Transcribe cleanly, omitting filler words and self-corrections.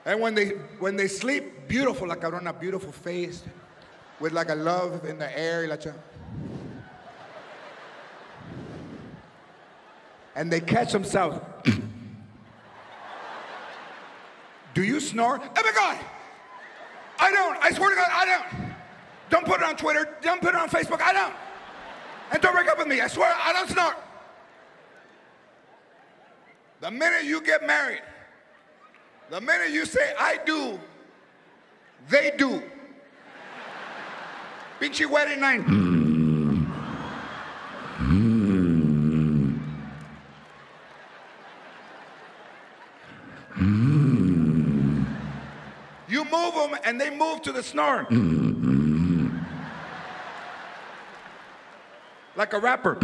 And when they sleep, beautiful, like on a beautiful face, with like a love in the air, like and they catch themselves. Do you snore? Oh my God! I don't. I swear to God, I don't. Don't put it on Twitter. Don't put it on Facebook. I don't. And don't break up with me. I swear, I don't snore. The minute you get married, the minute you say, I do, they do. Pinche wedding night. You move them and they move to the snore. Like a rapper.